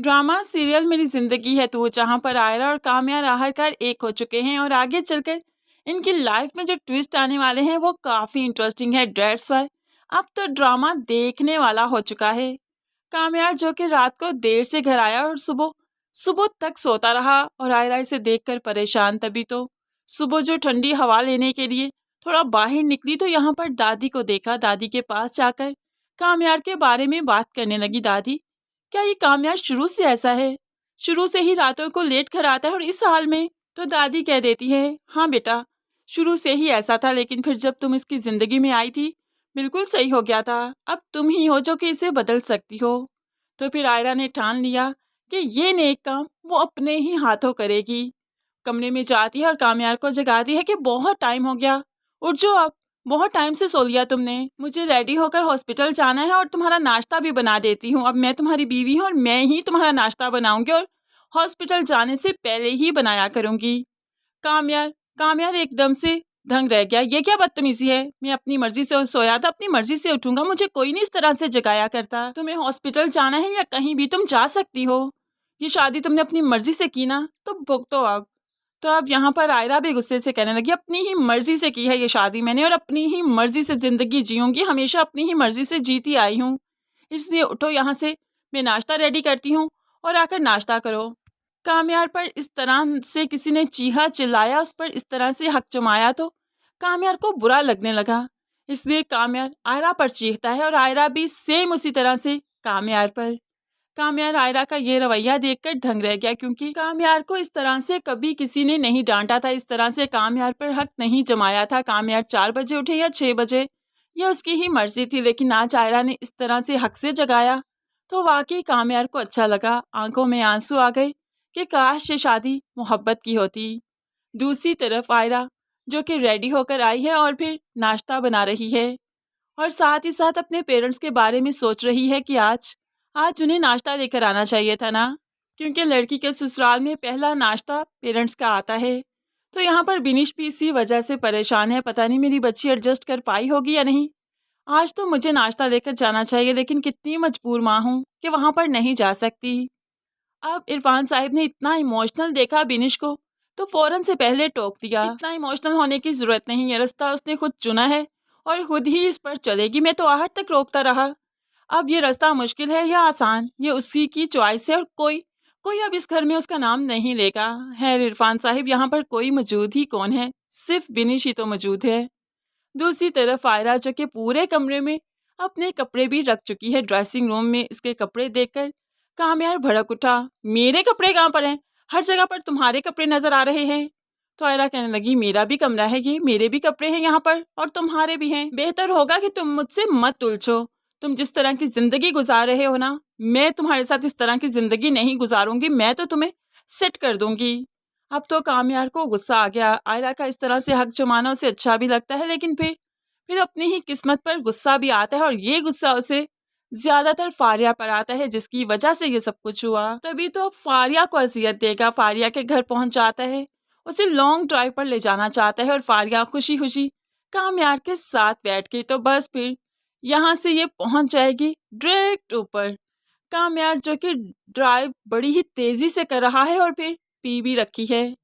Drama serial मेरी जिंदगी है तू, जहाँ पर आयरा और काम्या आखिरकार एक हो चुके हैं और आगे चलकर इनकी लाइफ में जो ट्विस्ट आने वाले हैं वो काफी इंटरेस्टिंग है। डेट्स वाई अब तो ड्रामा देखने वाला हो चुका है। काम्यार जो कि रात को देर से घर आया और सुबह सुबह तक सोता रहा और आयरा इसे देखकर परेशान। तभी तो सुबह जो ठंडी हवा लेने के लिए थोड़ा बाहर निकली तो यहाँ पर दादी को देखा। दादी के पास जाकर काम्यार के बारे में बात करने लगी। दादी, क्या ये कामयाब शुरू से ऐसा है? शुरू से ही रातों को लेट कर आता है और इस हाल में? तो दादी कह देती है, हाँ बेटा, शुरू से ही ऐसा था, लेकिन फिर जब तुम इसकी जिंदगी में आई थी बिल्कुल सही हो गया था। अब तुम ही हो जो कि इसे बदल सकती हो। तो फिर आयरा ने ठान लिया कि ये नेक काम वो अपने ही हाथों करेगी। कमरे में जाती है और कामयाब को जगाती है कि बहुत टाइम हो गया, उठ जाओ, अब बहुत टाइम से सो लिया तुमने। मुझे रेडी होकर हॉस्पिटल जाना है और तुम्हारा नाश्ता भी बना देती हूँ। अब मैं तुम्हारी बीवी हूँ और मैं ही तुम्हारा नाश्ता बनाऊंगी और हॉस्पिटल जाने से पहले ही बनाया करूंगी। कामयाब कामयाब एकदम से दंग रह गया। ये क्या बदतमीजी है? मैं अपनी मर्जी से सोया था, अपनी मर्जी से उठूंगा, मुझे कोई नहीं इस तरह से जगाया करता। तुम्हें हॉस्पिटल जाना है या कहीं भी तुम जा सकती हो। ये शादी तुमने अपनी मर्जी से की ना, तो भुगतो अब। तो अब यहाँ पर आयरा भी गुस्से से कहने लगी, अपनी ही मर्जी से की है ये शादी मैंने और अपनी ही मर्जी से जिंदगी जीऊंगी, हमेशा अपनी ही मर्जी से जीती आई हूँ। इसलिए उठो यहाँ से, मैं नाश्ता रेडी करती हूँ और आकर नाश्ता करो। कामयार पर इस तरह से किसी ने चीहा चिल्लाया, उस पर इस तरह से हक जमाया तो कामयार को बुरा लगने लगा। इसलिए कामयार आयरा पर चीखता है और आयरा भी सेम उसी तरह से कामयार पर। कामयार आयरा का ये रवैया देखकर दंग रह गया, क्योंकि कामयार को इस तरह से कभी किसी ने नहीं डांटा था, इस तरह से कामयार पर हक नहीं जमाया था। कामयार 4 बजे उठे या 6 बजे यह उसकी ही मर्जी थी, लेकिन आज आयरा ने इस तरह से हक से जगाया तो वाकई कामयार को अच्छा लगा। आंखों में आंसू आ गए कि काश ये शादी मोहब्बत की होती। दूसरी तरफ आयरा जो कि रेडी होकर आई है और फिर नाश्ता बना रही है और साथ ही साथ अपने पेरेंट्स के बारे में सोच रही है कि आज उन्हें नाश्ता लेकर आना चाहिए था ना, क्योंकि लड़की के ससुराल में पहला नाश्ता पेरेंट्स का आता है। तो यहाँ पर बिनिश भी इसी वजह से परेशान है, पता नहीं मेरी बच्ची एडजस्ट कर पाई होगी या नहीं। आज तो मुझे नाश्ता लेकर जाना चाहिए, लेकिन कितनी मजबूर माँ हूँ कि वहाँ पर नहीं जा सकती। अब इरफान साहिब ने इतना इमोशनल देखा बिनिश को तो फौरन से पहले टोक दिया, इतना इमोशनल होने की जरूरत नहीं है, रास्ता उसने खुद चुना है और खुद ही इस पर चलेगी। मैं तो आहट तक रोकता रहा। अब ये रास्ता मुश्किल है या आसान, ये उसी की चॉइस है और कोई कोई अब इस घर में उसका नाम नहीं लेगा। है इरफान साहिब, यहाँ पर कोई मौजूद ही कौन है, सिर्फ बिनिश ही तो मौजूद है। दूसरी तरफ आयरा जो कि पूरे कमरे में अपने कपड़े भी रख चुकी है। ड्रेसिंग रूम में इसके कपड़े देखकर कामयार भड़क उठा, मेरे कपड़े कहाँ पर हैं? हर जगह पर तुम्हारे कपड़े नजर आ रहे हैं। तो आयरा कहने लगी, मेरा भी कमरा है ये, मेरे भी कपड़े हैं यहाँ पर और तुम्हारे भी हैं। बेहतर होगा कि तुम मुझसे मत उलझो। तुम जिस तरह की जिंदगी गुजार रहे हो ना, मैं तुम्हारे साथ इस तरह की जिंदगी नहीं गुजारूंगी, मैं तो तुम्हें सेट कर दूंगी। अब तो कामयार को गुस्सा आ गया। आयरा का इस तरह से हक जमाना उसे अच्छा भी लगता है, लेकिन फिर अपनी ही किस्मत पर गुस्सा भी आता है और ये गुस्सा उसे ज्यादातर फारिया पर आता है, जिसकी वजह से ये सब कुछ हुआ। तभी तो फारिया को अजियत देगा। फारिया के घर पहुंच जाता है, उसे लॉन्ग ड्राइव पर ले जाना चाहता है और फारिया खुशी खुशी कामयार के साथ बैठ के तो बस फिर यहाँ से ये पहुंच जाएगी डायरेक्ट ऊपर। कामयार जो कि ड्राइव बड़ी ही तेजी से कर रहा है और फिर पी भी रखी है,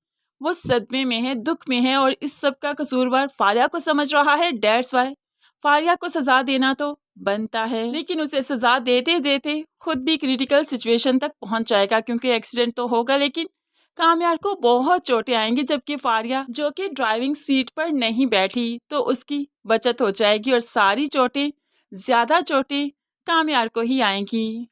वो सदमे में है, दुख में है और इस सब का कसूरवार फारिया को समझ रहा है। डेट्स वाई फारिया को सजा देना तो बनता है, लेकिन उसे सजा देते देते खुद भी क्रिटिकल सिचुएशन तक पहुंच जाएगा, क्योंकि एक्सीडेंट तो होगा लेकिन कामयार को बहुत चोटें आएंगी, जबकि फारिया जो कि ड्राइविंग सीट पर नहीं बैठी तो उसकी बचत हो जाएगी और सारी चोटें, ज्यादा चोटें कामयार को ही आएंगी।